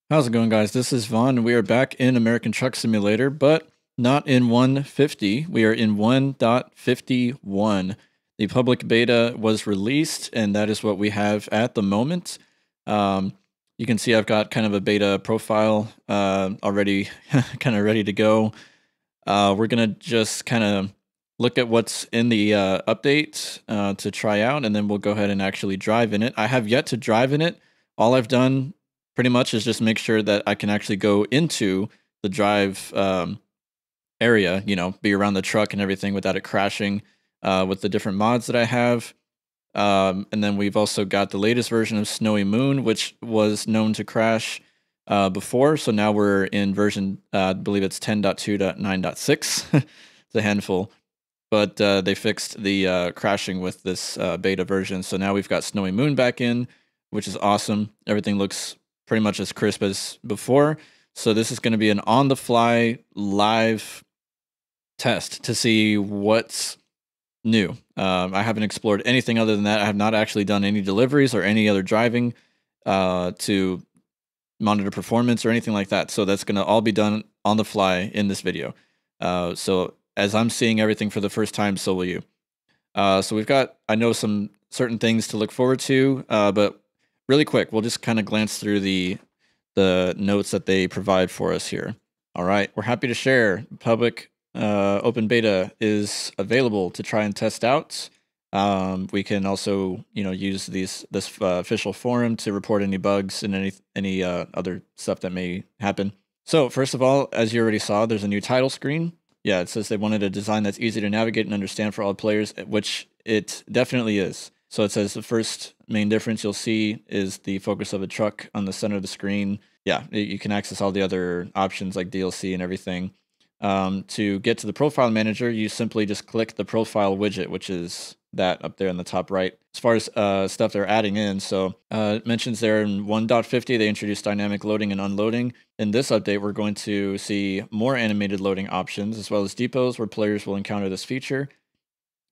How's it going, guys? This is Vaughn. We are back in American Truck Simulator, but not in 150. We are in 1.51. The public beta was released, and that is what we have at the moment. You can see I've got kind of a beta profile already kind of ready to go. We're going to just kind of look at what's in the update to try out, and then we'll go ahead and actually drive in it. I have yet to drive in it. All I've done pretty much is just make sure that I can actually go into the drive area, be around the truck and everything without it crashing with the different mods that I have. And then we've also got the latest version of Snowymoon, which was known to crash before. So now we're in version, I believe it's 10.2.9.6. It's a handful. But they fixed the crashing with this beta version. So now we've got Snowymoon back in, which is awesome. Everything looks pretty much as crisp as before. So this is going to be an on-the-fly live test to see what's new. I haven't explored anything other than that. I have not actually done any deliveries or any other driving to monitor performance or anything like that. So that's going to all be done on the fly in this video. So as I'm seeing everything for the first time, so will you. So we've got, I know, some certain things to look forward to, but really quick, we'll just kind of glance through the notes that they provide for us here. All right, we're happy to share. Public open beta is available to try and test out. We can also, use this official forum to report any bugs and any other stuff that may happen. So first of all, as you already saw, there's a new title screen. Yeah, it says they wanted a design that's easy to navigate and understand for all players, which it definitely is. So it says the first main difference you'll see is the focus of a truck on the center of the screen. Yeah, you can access all the other options like DLC and everything. To get to the profile manager, you simply just click the profile widget, which is that up there in the top right. As far as stuff they're adding in, so it mentions there in 1.50 they introduced dynamic loading and unloading. In this update, we're going to see more animated loading options, as well as depots where players will encounter this feature.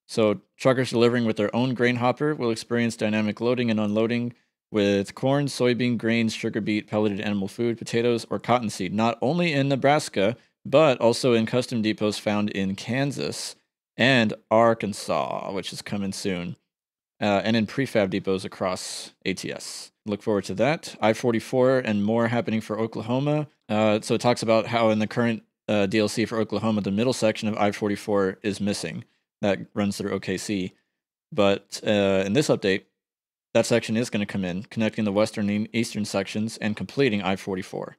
So truckers delivering with their own grain hopper will experience dynamic loading and unloading with corn, soybean, grains, sugar beet, pelleted animal food, potatoes, or cottonseed, not only in Nebraska, but also in custom depots found in Kansas and Arkansas, which is coming soon, and in prefab depots across ATS. Look forward to that. I-44 and more happening for Oklahoma. So it talks about how in the current DLC for Oklahoma, the middle section of I-44 is missing. That runs through OKC. But in this update, that section is going to come in, connecting the western and eastern sections and completing I-44.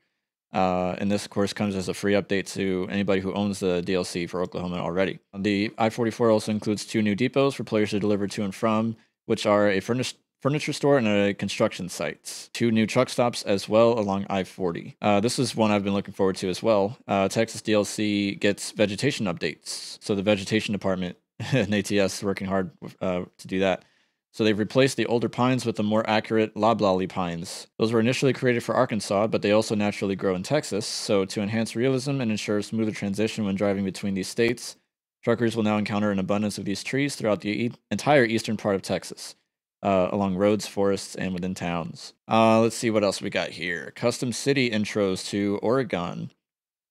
And this, of course, comes as a free update to anybody who owns the DLC for Oklahoma already. The I-44 also includes 2 new depots for players to deliver to and from, which are a furniture store and a construction site. 2 new truck stops as well along I-40. This is one I've been looking forward to as well. Texas DLC gets vegetation updates. So the vegetation department and ATS is working hard to do that. So they've replaced the older pines with the more accurate loblolly pines. Those were initially created for Arkansas, but they also naturally grow in Texas. So to enhance realism and ensure a smoother transition when driving between these states, truckers will now encounter an abundance of these trees throughout the entire eastern part of Texas, along roads, forests, and within towns. Let's see what else we got here. Custom city intros to Oregon.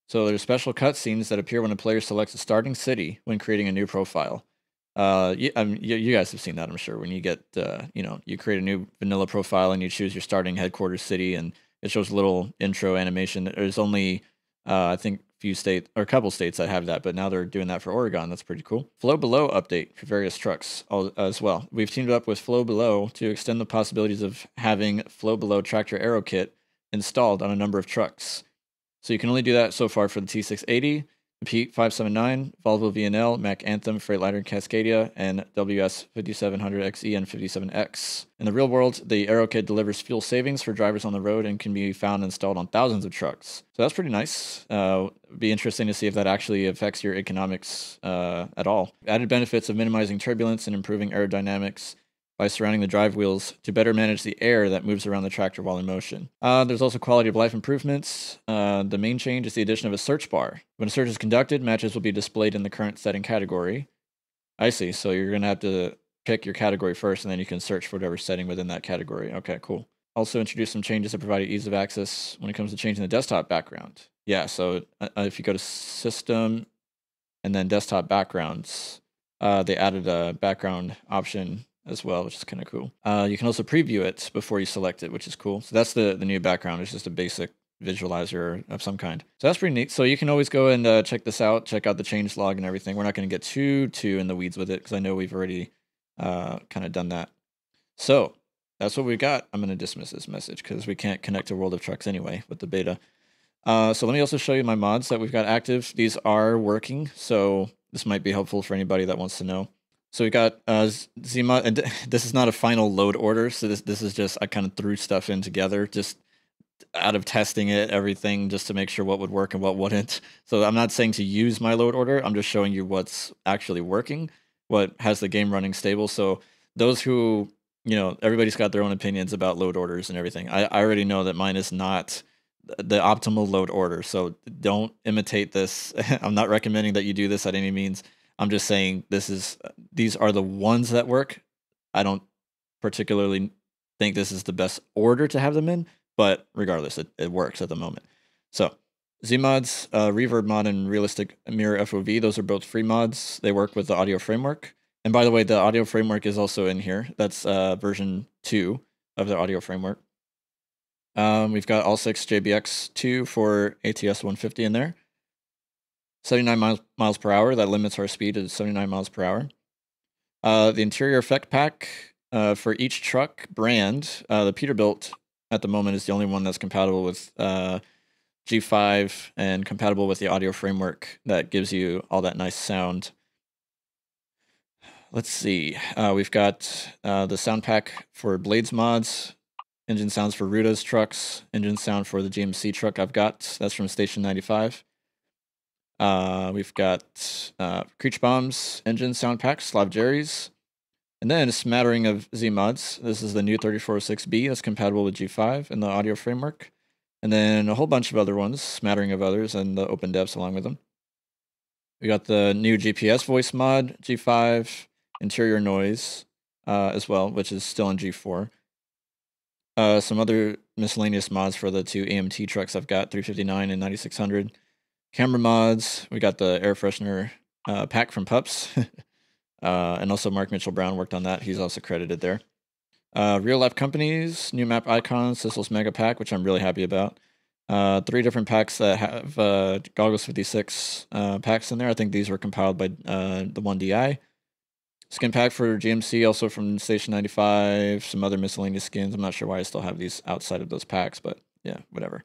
So there's special cutscenes that appear when a player selects a starting city when creating a new profile. You guys have seen that, I'm sure, when you get, you create a new vanilla profile and you choose your starting headquarters city, and it shows a little intro animation. There's only, I think, a couple states that have that, but now they're doing that for Oregon. That's pretty cool. Flow Below update for various trucks as well. We've teamed up with Flow Below to extend the possibilities of having Flow Below tractor aero kit installed on a number of trucks. So you can only do that so far for the T680, the Pete 579, Volvo VNL, Mack Anthem, Freightliner Cascadia, and WS 5700XE and 57X. In the real world, the Aero Kit delivers fuel savings for drivers on the road and can be found installed on thousands of trucks. So that's pretty nice. It'd be interesting to see if that actually affects your economics at all. Added benefits of minimizing turbulence and improving aerodynamics by surrounding the drive wheels to better manage the air that moves around the tractor while in motion. There's also quality of life improvements. The main change is the addition of a search bar. When a search is conducted, matches will be displayed in the current setting category. I see, so you're going to have to pick your category first, and then you can search for whatever setting within that category. Okay, cool. also introduced some changes that provided ease of access when it comes to changing the desktop background. Yeah, so if you go to System and then Desktop Backgrounds, they added a background option as well, which is kind of cool. You can also preview it before you select it, which is cool. So that's the new background. It's just a basic visualizer of some kind. So that's pretty neat. So you can always go and check this out, check out the change log and everything. We're not going to get too in the weeds with it because I know we've already kind of done that. So that's what we got. I'm going to dismiss this message because we can't connect to World of Trucks anyway with the beta. So let me also show you my mods that we've got active. These are working, so this might be helpful for anybody that wants to know. So we got Zmod, and this is not a final load order, so this is just, I kind of threw stuff in together, just out of testing it, everything, just to make sure what would work and what wouldn't. So I'm not saying to use my load order, I'm just showing you what's actually working, what has the game running stable. So those who, you know, everybody's got their own opinions about load orders and everything. I already know that mine is not the optimal load order, so don't imitate this. I'm not recommending that you do this at any means. I'm just saying these are the ones that work. I don't particularly think this is the best order to have them in, but regardless, it works at the moment. So Zmods, Reverb mod, and Realistic Mirror FOV, those are both free mods. They work with the audio framework. And by the way, the audio framework is also in here. That's version 2 of the audio framework. We've got all 6 JBX2 for ATS 150 in there. 79 miles per hour. That limits our speed to 79 miles per hour. The interior effect pack for each truck brand, the Peterbilt at the moment is the only one that's compatible with G5 and compatible with the audio framework that gives you all that nice sound. Let's see. We've got the sound pack for Blades mods, engine sounds for Ruda's trucks, engine sound for the GMC truck I've got. That's from Station 95. We've got Creech Bombs, engine sound pack, Slav Jerry's, and then a smattering of Z mods. This is the new 3406B that's compatible with G5 and the audio framework. And then a whole bunch of other ones, smattering of others, and the open devs along with them. We got the new GPS voice mod, G5, interior noise as well, which is still in G4. Some other miscellaneous mods for the 2 AMT trucks I've got, 359 and 9600. Camera mods, we got the air freshener pack from Pups. And also Mark Mitchell Brown worked on that. He's also credited there. Real life companies, new map icons, Sissel's Mega Pack, which I'm really happy about. 3 different packs that have Goggles 56 packs in there. I think these were compiled by the 1DI. Skin pack for GMC, also from Station 95. Some other miscellaneous skins. I'm not sure why I still have these outside of those packs, but yeah, whatever.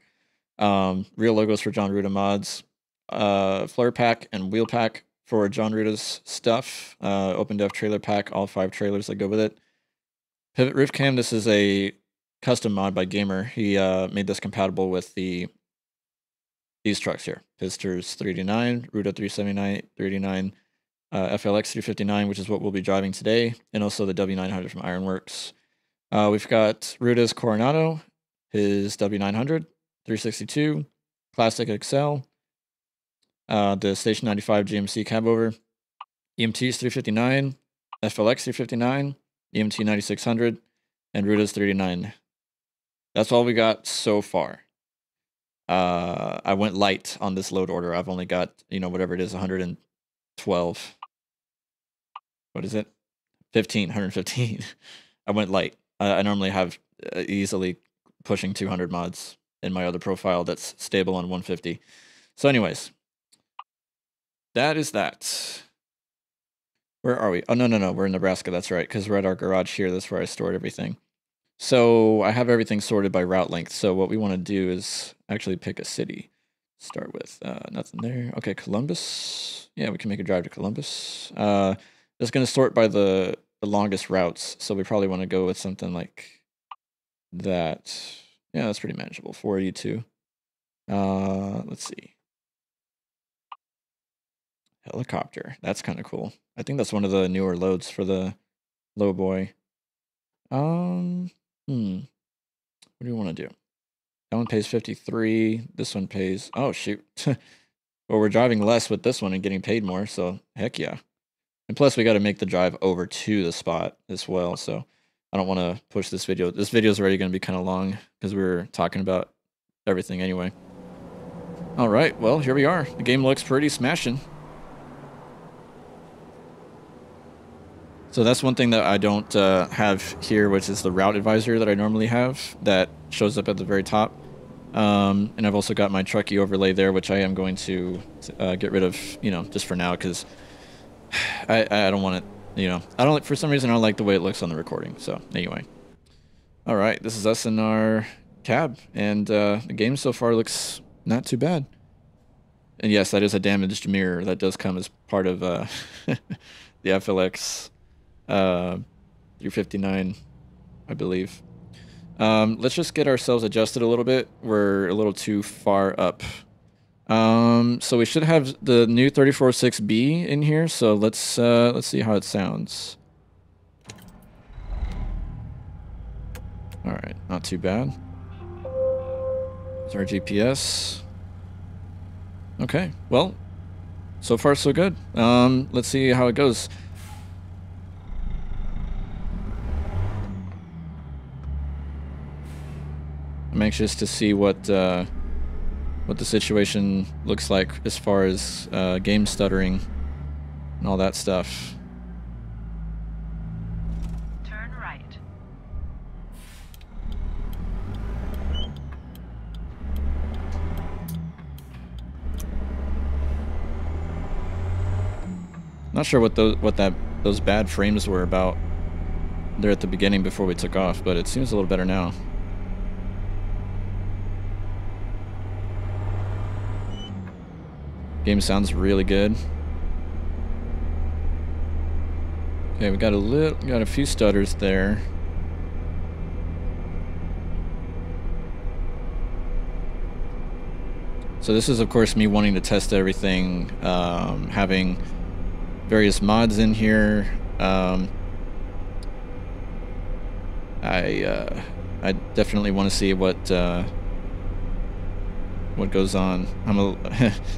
Real logos for Jon Ruda mods. Flare pack and wheel pack for Jon Ruda's stuff. Open dev trailer pack, all 5 trailers that go with it. Pivot roof cam, this is a custom mod by Gamer. He made this compatible with these trucks here. Pisters 389, Ruda 379, 389, FLX 359, which is what we'll be driving today, and also the W900 from Ironworks. We've got Ruda's Coronado, his W900, 362, Classic XL, the Station 95 GMC cab over, EMT's 359, FLX 359, EMT 9600, and Ruda's 389. That's all we got so far. I went light on this load order. I've only got, whatever it is, 112. What is it? 115. I went light. I normally have easily pushing 200 mods in my other profile that's stable on 150. So anyways, that is that. Where are we? Oh, no. We're in Nebraska. That's right, because we're at our garage here. That's where I stored everything. So I have everything sorted by route length. So what we want to do is actually pick a city. Start with nothing there. Okay, Columbus. Yeah, we can make a drive to Columbus. It's going to sort by the longest routes. So we probably want to go with something like that. Yeah, that's pretty manageable. 482. Let's see. Helicopter. That's kind of cool. I think that's one of the newer loads for the Lowboy. What do you want to do? That one pays 53. This one pays... Oh, shoot. Well, we're driving less with this one and getting paid more, so heck yeah. And plus, we got to make the drive over to the spot as well, so I don't want to push this video. This video is already going to be kind of long because we were talking about everything anyway. All right, well, here we are. The game looks pretty smashing. So that's one thing that I don't have here, which is the route advisor that I normally have that shows up at the very top. And I've also got my Trucky overlay there, which I am going to get rid of, you know, just for now, because I don't want it, you know, I don't, for some reason I don't like the way it looks on the recording. So anyway, all right, this is us in our cab, and the game so far looks not too bad. And yes, that is a damaged mirror that does come as part of the FLX 359, I believe. Let's just get ourselves adjusted a little bit. We're a little too far up. So we should have the new 34.6B in here. So let's see how it sounds. All right, not too bad. There's our GPS. Okay, well, so far so good. Let's see how it goes. I'm anxious to see what the situation looks like as far as game stuttering and all that stuff. Turn right. Not sure what those bad frames were about there at the beginning before we took off, but it seems a little better now. Game sounds really good. Okay, we got a few stutters there. So this is, of course, me wanting to test everything, having various mods in here. I definitely want to see what goes on. I'm a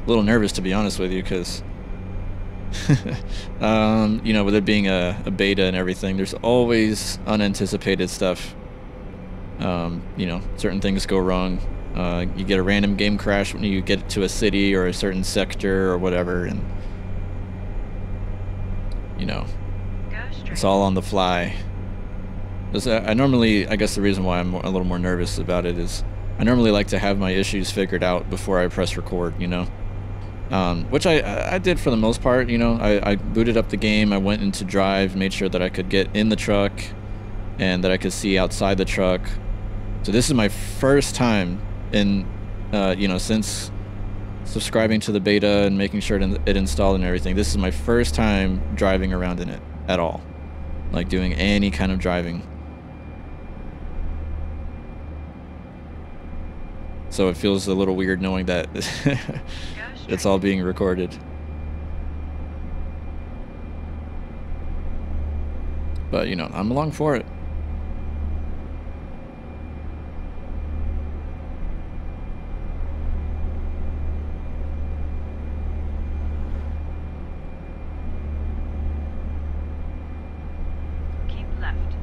little nervous, to be honest with you, because you know, with it being a beta and everything, there's always unanticipated stuff. You know, certain things go wrong. You get a random game crash when you get to a city or a certain sector or whatever, and you know, it's all on the fly. I guess the reason why I'm a little more nervous about it is I normally like to have my issues figured out before I press record, you know, which I did for the most part. You know, I booted up the game, I went into drive, made sure that I could get in the truck and that I could see outside the truck. So this is my first time in, you know, since subscribing to the beta and making sure it installed and everything. This is my first time driving around in it at all, like doing any kind of driving. So it feels a little weird knowing that it's all being recorded. But, you know, I'm along for it. Keep left.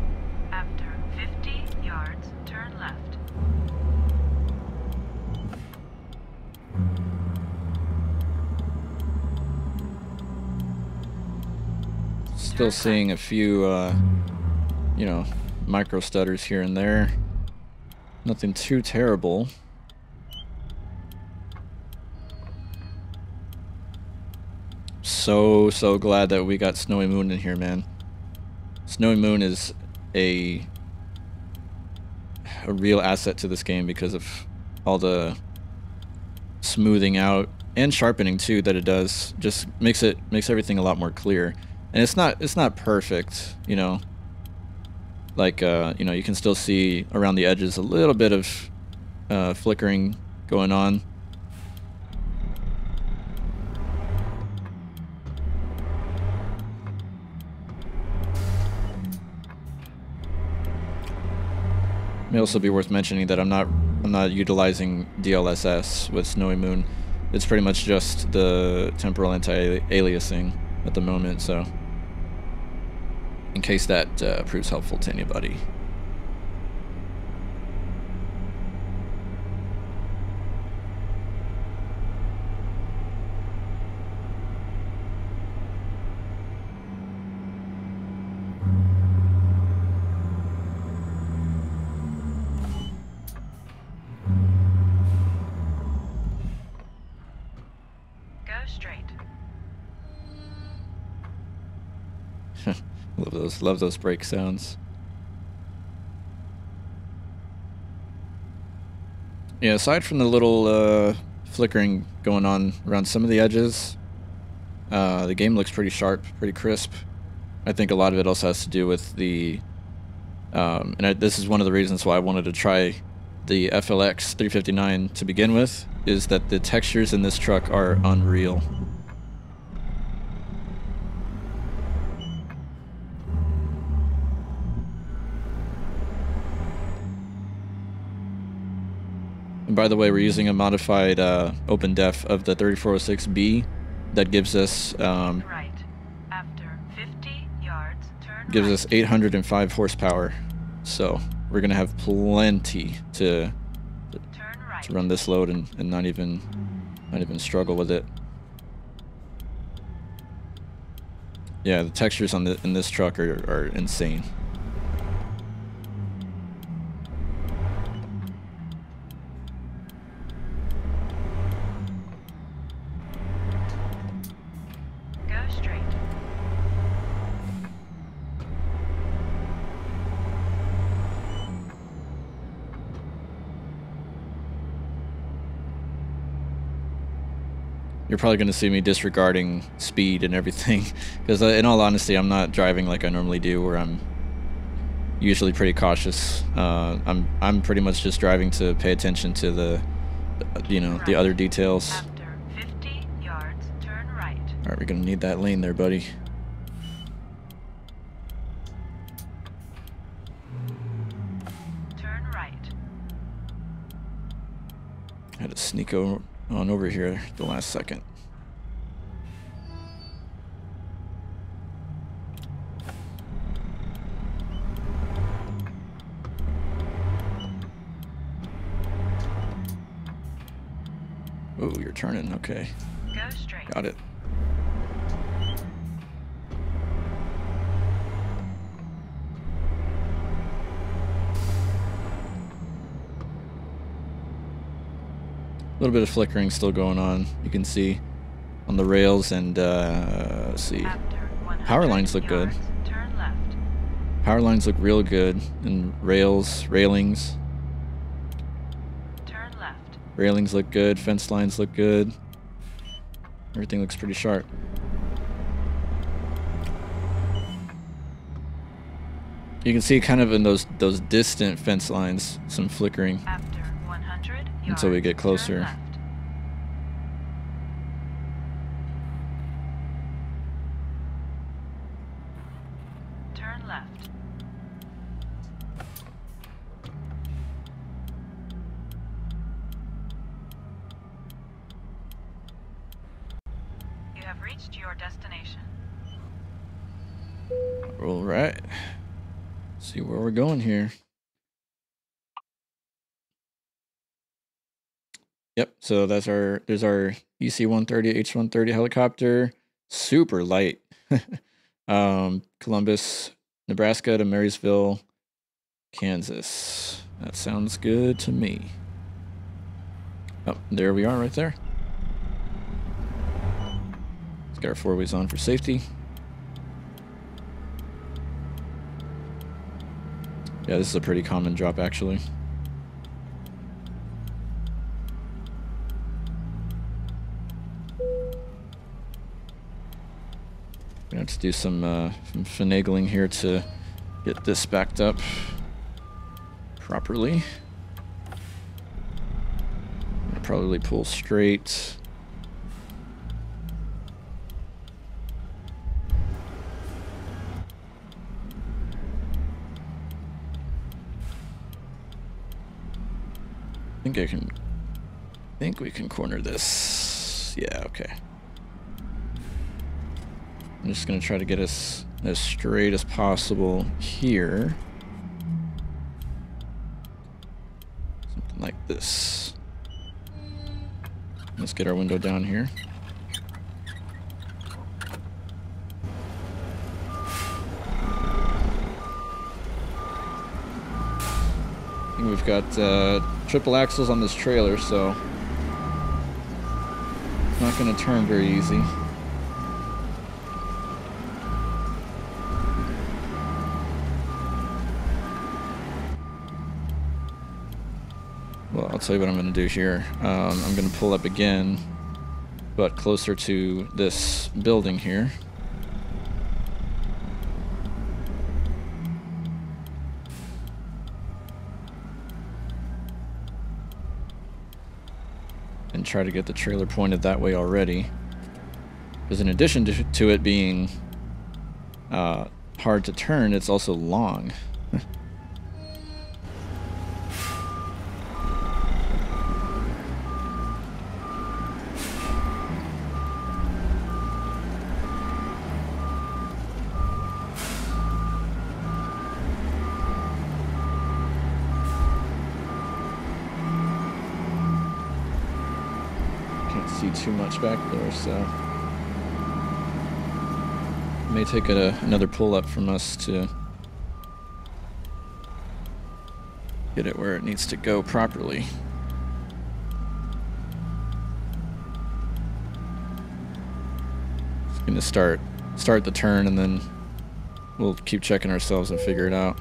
After 50 yards, turn left. Still seeing a few, you know, micro stutters here and there. Nothing too terrible. So glad that we got Snowymoon in here, man. Snowymoon is a real asset to this game because of all the smoothing out and sharpening too that it does. Just makes everything a lot more clear. And it's not perfect, you know. Like you know, you can still see around the edges a little bit of flickering going on. May also be worth mentioning that I'm not utilizing DLSS with Snowymoon. It's pretty much just the temporal anti-aliasing at the moment, so in case that proves helpful to anybody. Love those brake sounds. Yeah, aside from the little flickering going on around some of the edges, the game looks pretty sharp, pretty crisp. I think a lot of it also has to do with the, this is one of the reasons why I wanted to try the FLX 359 to begin with, is that the textures in this truck are unreal. And by the way, we're using a modified open def of the 3406B that gives us Right. After 50 yards, turn gives right. us 805 horsepower. So we're gonna have plenty to run this load and not even struggle with it. Yeah, the textures on in this truck are insane. You're probably going to see me disregarding speed and everything, because in all honesty, I'm not driving like I normally do, where I'm usually pretty cautious. I'm pretty much just driving to pay attention to the the other details. After 50 yards, turn right. All right, we're going to need that lane there, buddy. Turn right. I had to sneak on over here at the last second. Oh, you're turning. Okay. Go straight. Got it. A little bit of flickering still going on. You can see on the rails, and let's see. Power lines look good. Turn left. Power lines look real good, and railings. Turn left. Railings look good. Fence lines look good. Everything looks pretty sharp. You can see kind of in those distant fence lines some flickering. After 100 yards, until we get closer. turn left. Turn left. You have reached your destination. All right. See where we're going here. Yep, so there's our EC-130, H-130 helicopter, super light. Columbus, Nebraska to Marysville, Kansas. That sounds good to me. Oh, there we are right there. Let's get our four-ways on for safety. Yeah, this is a pretty common drop, actually. Gonna have to do some finagling here to get this backed up properly. I'll probably pull straight. I think we can corner this. Yeah, okay. I'm just going to try to get us as straight as possible here. Something like this. Let's get our window down here. I think we've got triple axles on this trailer, so it's not going to turn very easy. Well, I'll tell you what I'm going to do here. I'm going to pull up again, but closer to this building here. And try to get the trailer pointed that way already. Because in addition to it being hard to turn, it's also long. Too much back there, so it may take another pull up from us to get it where it needs to go properly. Just gonna start the turn, and then we'll keep checking ourselves and figure it out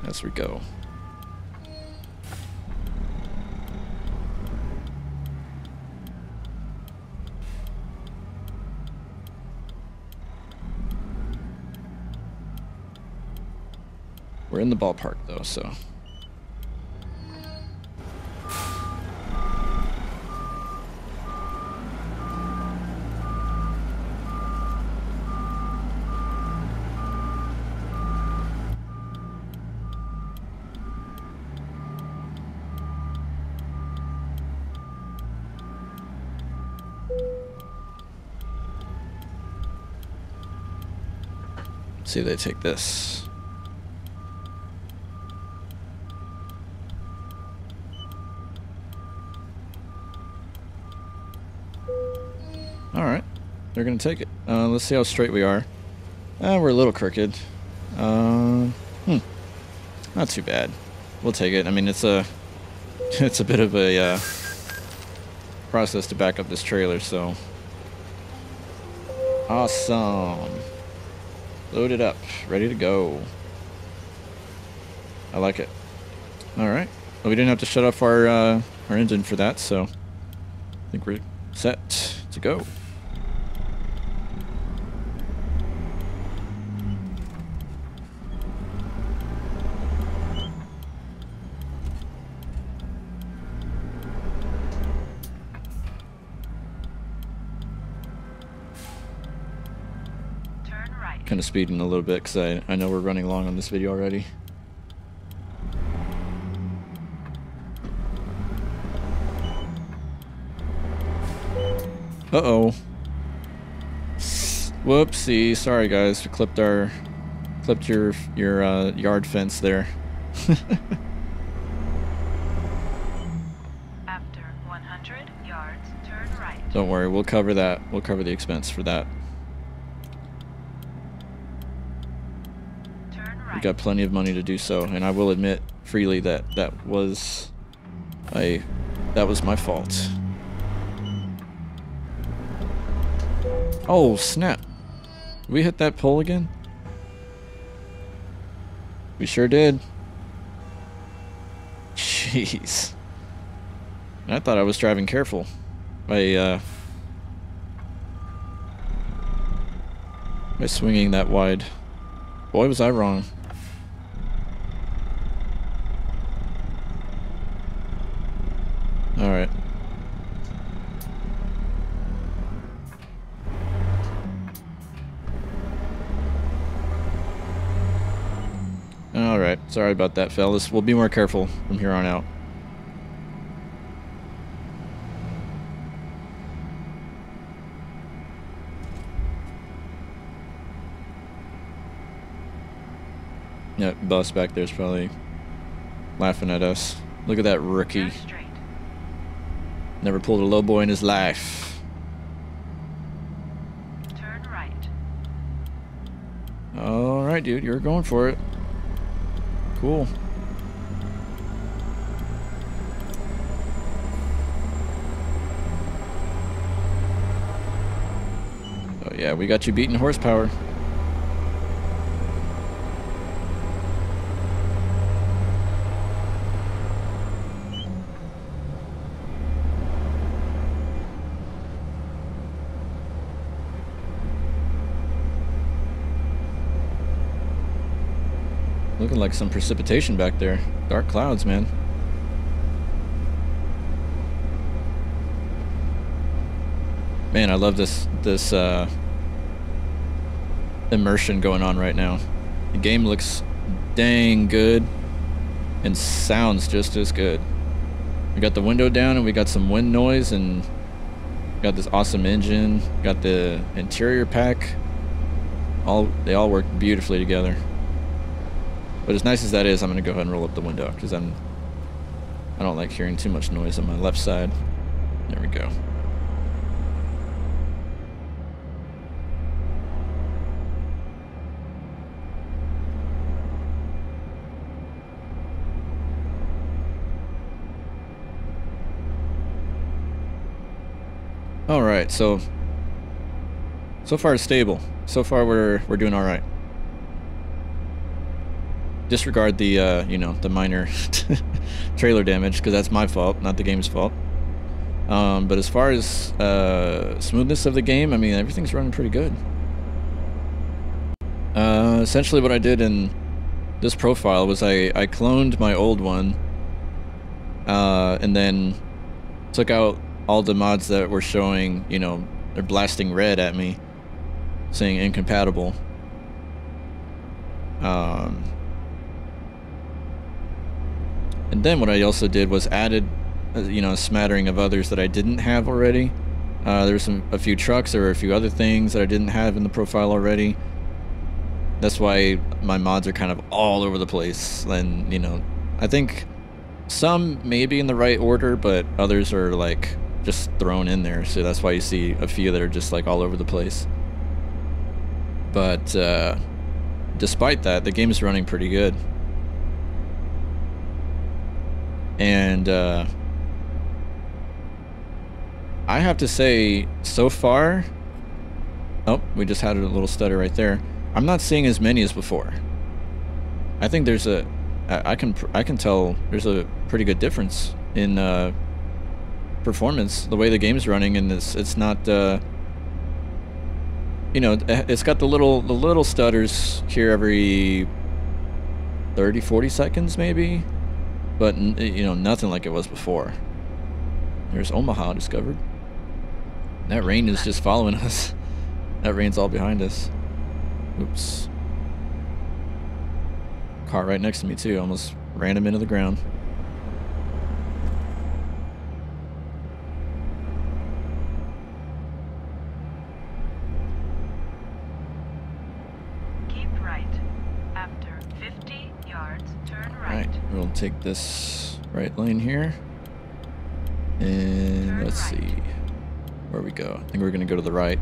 as we go. We're in the ballpark though, so. Let's see if they take this. Alright, they're gonna take it. Let's see how straight we are. We're a little crooked. Not too bad. We'll take it. I mean, it's a bit of a process to back up this trailer, so. Awesome. Load it up. Ready to go. I like it. Alright. Well, we didn't have to shut off our engine for that, so I think we're set to go. Kind of speeding a little bit because I know we're running long on this video already. Uh-oh. Whoopsie. Sorry guys, we clipped your yard fence there. After 100 yards, turn right. Don't worry, we'll cover that. We'll cover the expense for that. We got plenty of money to do so, and I will admit freely that that was my fault. Oh snap! Did we hit that pole again? We sure did. Jeez. I thought I was driving careful. By swinging that wide. Boy, was I wrong. Alright. Alright, sorry about that, fellas. We'll be more careful from here on out. Yeah, Bus back there's probably laughing at us. Look at that rookie. Turn straight. Never pulled a Lowboy in his life. Turn right. Alright, dude, you're going for it. Cool. Oh yeah, we got you beating horsepower. Looking like some precipitation back there. Dark clouds, man. Man, I love this immersion going on right now. The game looks dang good and sounds just as good. We got the window down and we got some wind noise and got this awesome engine. Got the interior pack. They all work beautifully together. But as nice as that is, I'm gonna go ahead and roll up the window because I don't like hearing too much noise on my left side. There we go. All right, so far it's stable. So far we're doing all right. Disregard the you know, the minor trailer damage because that's my fault, not the game's fault. But as far as smoothness of the game, I mean, everything's running pretty good. Essentially what I did in this profile was I cloned my old one and then took out all the mods that were showing, you know, they're blasting red at me saying incompatible. And then what I also did was added, you know, a smattering of others that I didn't have already. There were a few trucks, there were a few other things that I didn't have in the profile already. That's why my mods are kind of all over the place. And, you know, I think some may be in the right order, but others are like just thrown in there. So that's why you see a few that are just like all over the place. But despite that, the game is running pretty good. And I have to say, so far, oh, we just had a little stutter right there. I'm not seeing as many as before. I think there's I can tell there's a pretty good difference in performance, the way the game's running, and it's not you know, it's got the little stutters here every 30-40 seconds maybe. But, you know, nothing like it was before. There's Omaha discovered. That rain is just following us. That rain's all behind us. Oops. Car right next to me, too. Almost ran him into the ground. Keep right. After 50 yards, turn right. Alright, we'll take this right lane here. And Turn let's right. see where we go. I think we're going to go to the right.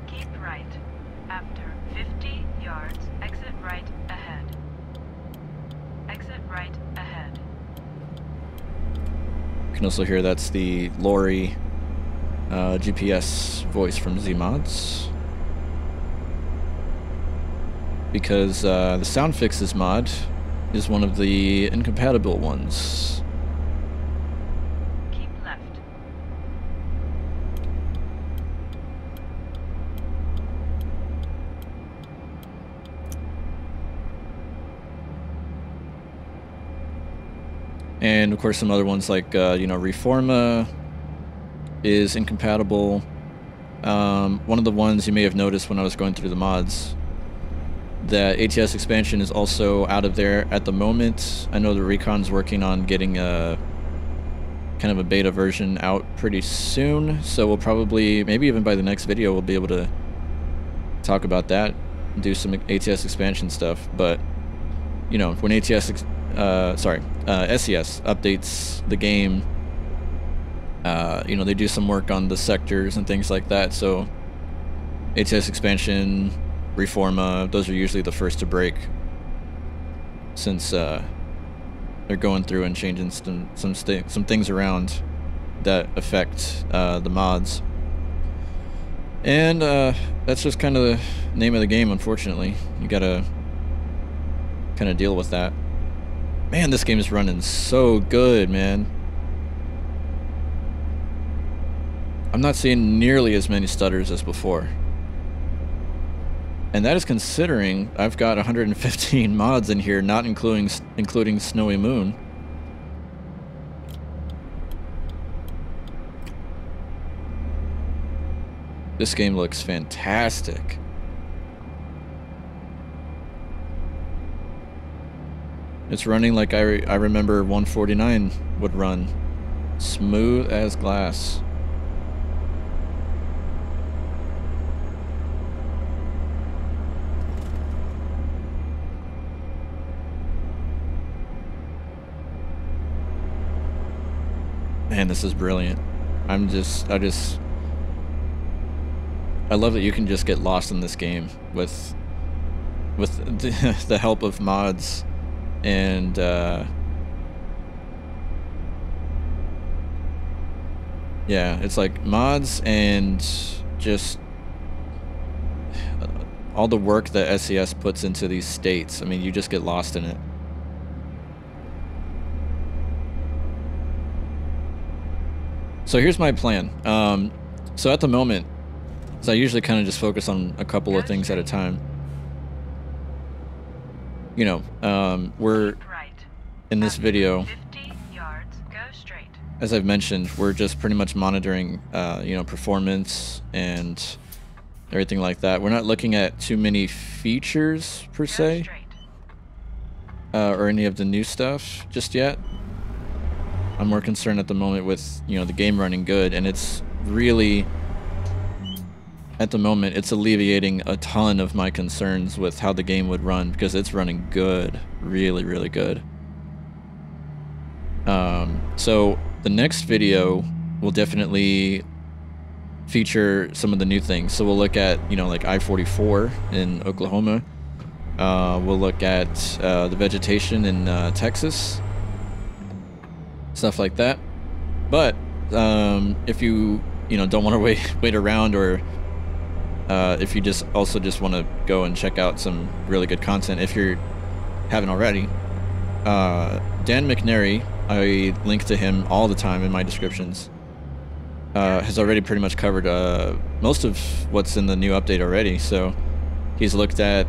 Keep right. After 50 yards, exit right ahead. Exit right ahead. You can also hear that's the Lori GPS voice from ZMods. Because the Sound Fixes mod is one of the incompatible ones. Keep left. And of course some other ones like, you know, Reforma is incompatible. One of the ones you may have noticed when I was going through the mods, the ATS expansion is also out of there at the moment. I know the Recon's working on getting a kind of a beta version out pretty soon, so we'll probably, maybe even by the next video, we'll be able to talk about that, do some ATS expansion stuff. But you know, when SES updates the game, you know, they do some work on the sectors and things like that. So ATS expansion, Reforma, those are usually the first to break, since they're going through and changing some things around that affect the mods. And that's just kind of the name of the game, unfortunately. You gotta kind of deal with that. Man, this game is running so good, man. I'm not seeing nearly as many stutters as before. And that is considering I've got 115 mods in here, not including Snowymoon. This game looks fantastic. It's running like I remember 149 would run. Smooth as glass. Man, this is brilliant. I love that you can just get lost in this game with the help of mods and yeah, it's like mods and just all the work that SES puts into these states. I mean, you just get lost in it. So here's my plan. So at the moment, so I usually kind of just focus on a couple of things at a time. You know, we're in this video, 50 yards, go straight. as I've mentioned, we're just pretty much monitoring, you know, performance and everything like that. We're not looking at too many features per se, or any of the new stuff just yet. I'm more concerned at the moment with, you know, the game running good, and it's really, at the moment, it's alleviating a ton of my concerns with how the game would run, because it's running good, really, really good. So the next video will definitely feature some of the new things. So we'll look at, you know, like I-44 in Oklahoma. We'll look at the vegetation in Texas, stuff like that. But if you know, don't want to wait around, or if you just want to go and check out some really good content, if you haven't already, Dan McNary, I link to him all the time in my descriptions, has already pretty much covered most of what's in the new update already. So he's looked at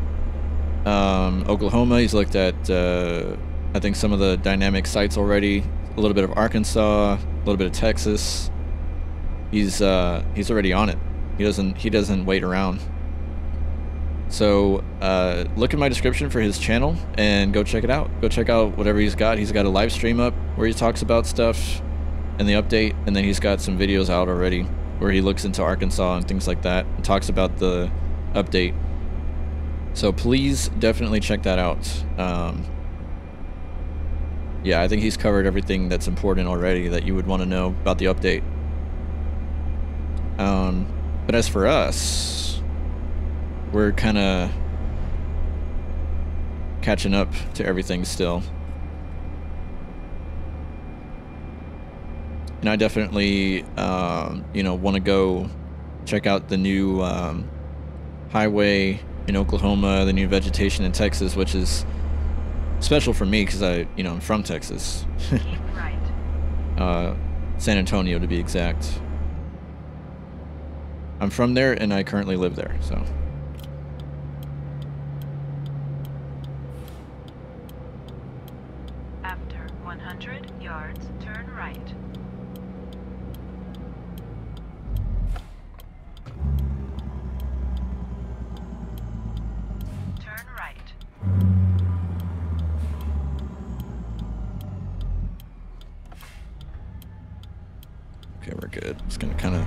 Oklahoma, he's looked at I think some of the dynamic sites already, a little bit of Arkansas, a little bit of Texas. He's already on it. He doesn't wait around. So look in my description for his channel and go check it out. Go check out whatever he's got. He's got a live stream up where he talks about stuff and the update, and then he's got some videos out already where he looks into Arkansas and things like that and talks about the update. So please definitely check that out. Yeah, I think he's covered everything that's important already that you would want to know about the update. But as for us, we're kind of catching up to everything still. And I definitely, you know, want to go check out the new highway in Oklahoma, the new vegetation in Texas, which is special for me because I'm from Texas. Keep right. San Antonio to be exact. I'm from there and I currently live there, so. After 100 yards, turn right. Turn right. Okay, we're good. Just gonna kind of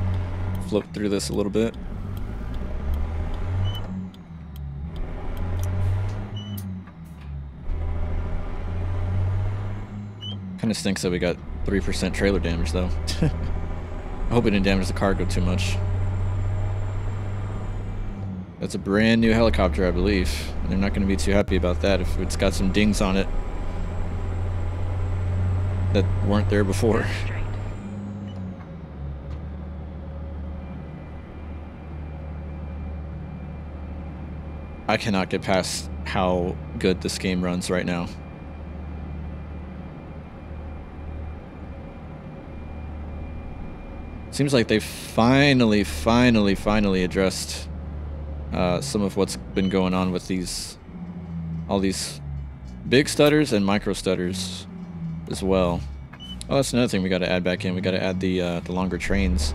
flip through this a little bit. Kind of stinks that we got 3% trailer damage, though. I hope it didn't damage the cargo too much. That's a brand new helicopter, I believe. And they're not going to be too happy about that if it's got some dings on it that weren't there before. I cannot get past how good this game runs right now. Seems like they finally addressed some of what's been going on with all these big stutters and micro stutters as well. Oh, that's another thing we got to add back in. We got to add the longer trains.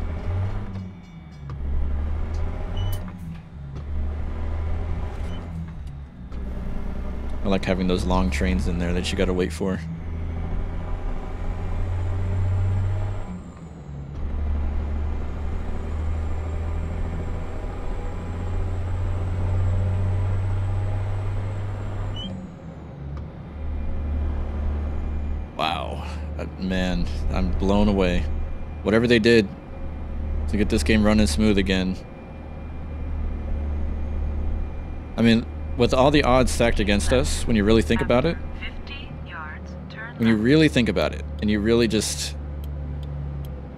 I like having those long trains in there that you got to wait for. Wow, man, I'm blown away. Whatever they did to get this game running smooth again. I mean, with all the odds stacked against us, when you really think about it, when you really think about it, and you really just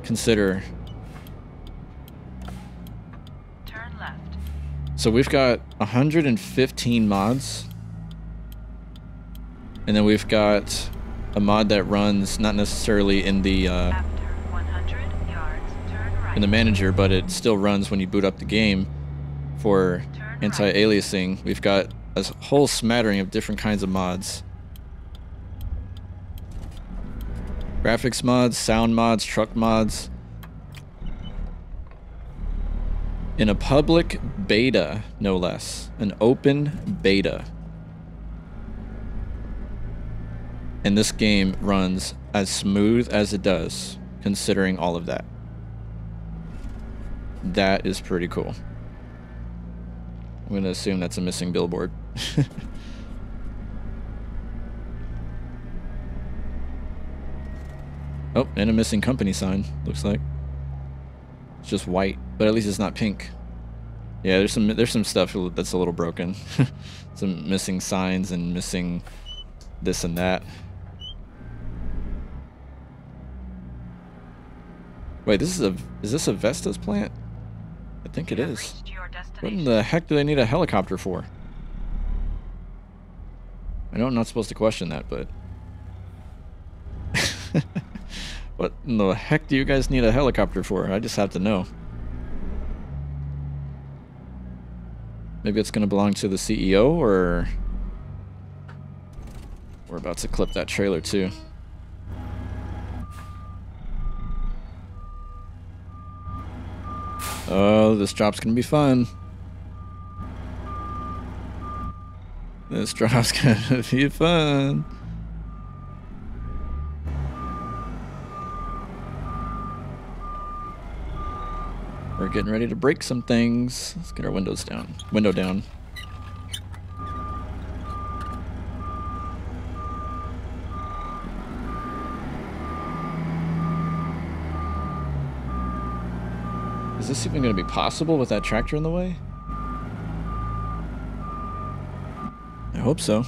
consider. Turn left. So we've got 115 mods, and then we've got a mod that runs not necessarily in the After 100 yards, turn right. in the manager, but it still runs when you boot up the game for anti-aliasing. We've got a whole smattering of different kinds of mods. Graphics mods, sound mods, truck mods. In a public beta, no less. An open beta. And this game runs as smooth as it does, considering all of that. That is pretty cool. I'm going to assume that's a missing billboard. Oh, and a missing company sign, looks like. It's just white, but at least it's not pink. Yeah, there's some stuff that's a little broken. Some missing signs and missing this and that. Wait, is this a Vestas plant? I think it is. What in the heck do they need a helicopter for? I know I'm not supposed to question that, but... What in the heck do you guys need a helicopter for? I just have to know. Maybe it's going to belong to the CEO, or... We're about to clip that trailer, too. Oh, this drop's going to be fun. This drop's going to be fun. We're getting ready to break some things. Let's get our windows down. Window down. Is this even going to be possible with that tractor in the way? I hope so.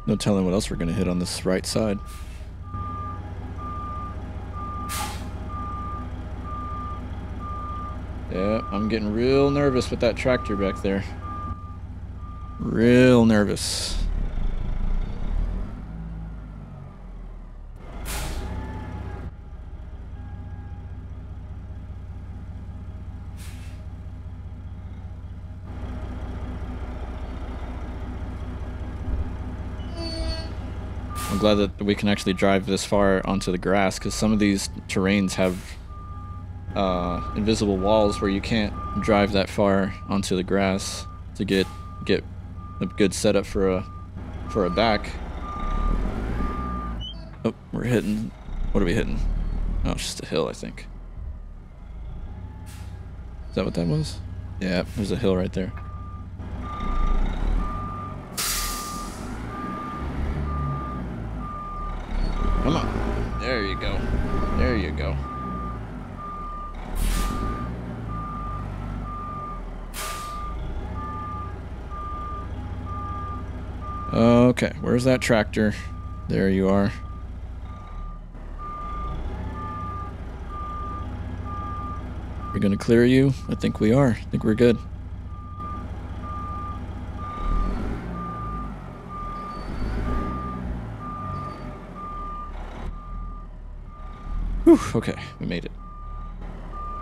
No telling what else we're going to hit on this right side. Yeah, I'm getting real nervous with that tractor back there. Real nervous. I'm glad that we can actually drive this far onto the grass, because some of these terrains have invisible walls where you can't drive that far onto the grass to get a good setup for a back. Oh, we're hitting. What are we hitting? Oh, it's just a hill, I think. Is that what that was? Yeah, there's a hill right there. Come on. There you go. There you go. Okay, where's that tractor? There you are. We're gonna clear you? I think we are. I think we're good. Whew, okay, we made it.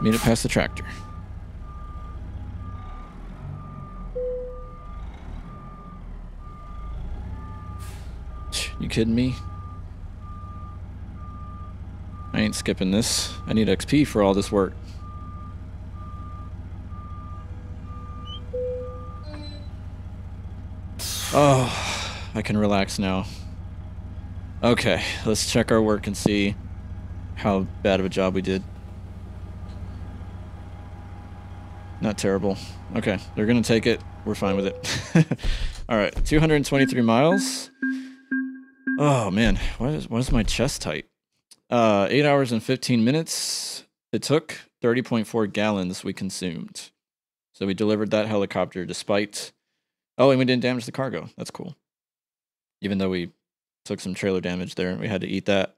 Made it past the tractor. You kidding me? I ain't skipping this. I need XP for all this work. Oh, I can relax now. Okay, let's check our work and see how bad of a job we did. Not terrible. Okay, they're gonna take it. We're fine with it. Alright, 223 miles. Oh man, why is my chest tight? 8 hours and 15 minutes. It took 30.4 gallons we consumed. So we delivered that helicopter despite... Oh, and we didn't damage the cargo. That's cool. Even though we took some trailer damage there, we had to eat that.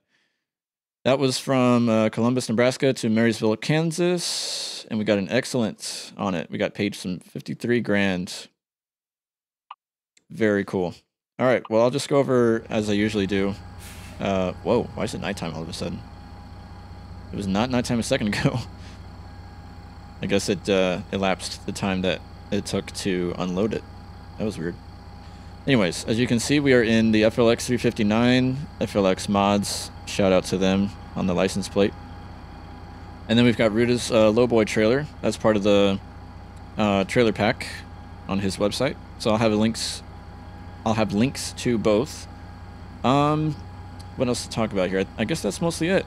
That was from Columbus, Nebraska to Marysville, Kansas, and we got an excellent on it. We got paid some 53 grand. Very cool. All right, well, I'll just go over as I usually do. Whoa, why is it nighttime all of a sudden? It was not nighttime a second ago. I guess it elapsed the time that it took to unload it. That was weird. Anyways, as you can see, we are in the FLX 359, FLX mods. Shout out to them on the license plate. And then we've got Ruda's Lowboy trailer. That's part of the trailer pack on his website. So I'll have links to both. What else to talk about here? I guess that's mostly it.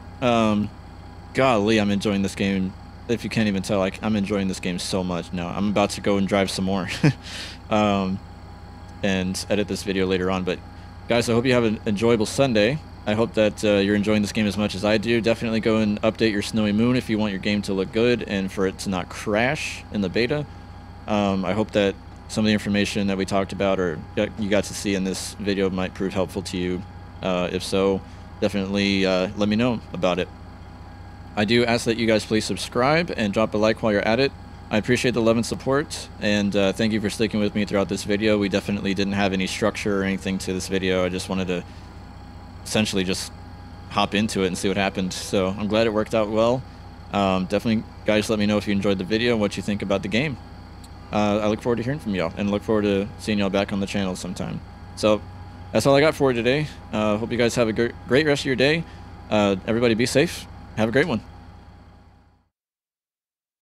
Golly, I'm enjoying this game. If you can't even tell, I'm enjoying this game so much now. I'm about to go and drive some more. And edit this video later on. But guys, I hope you have an enjoyable Sunday. I hope that you're enjoying this game as much as I do. Definitely go and update your Snowymoon if you want your game to look good and for it to not crash in the beta. I hope that some of the information that we talked about or you got to see in this video might prove helpful to you. If so, definitely let me know about it. I do ask that you guys please subscribe and drop a like while you're at it. I appreciate the love and support, and thank you for sticking with me throughout this video. We definitely didn't have any structure or anything to this video. I just wanted to essentially just hop into it and see what happened. So I'm glad it worked out well. Definitely, guys, let me know if you enjoyed the video and what you think about the game. I look forward to hearing from y'all and look forward to seeing y'all back on the channel sometime. So that's all I got for you today. Hope you guys have a great rest of your day. Everybody be safe. Have a great one.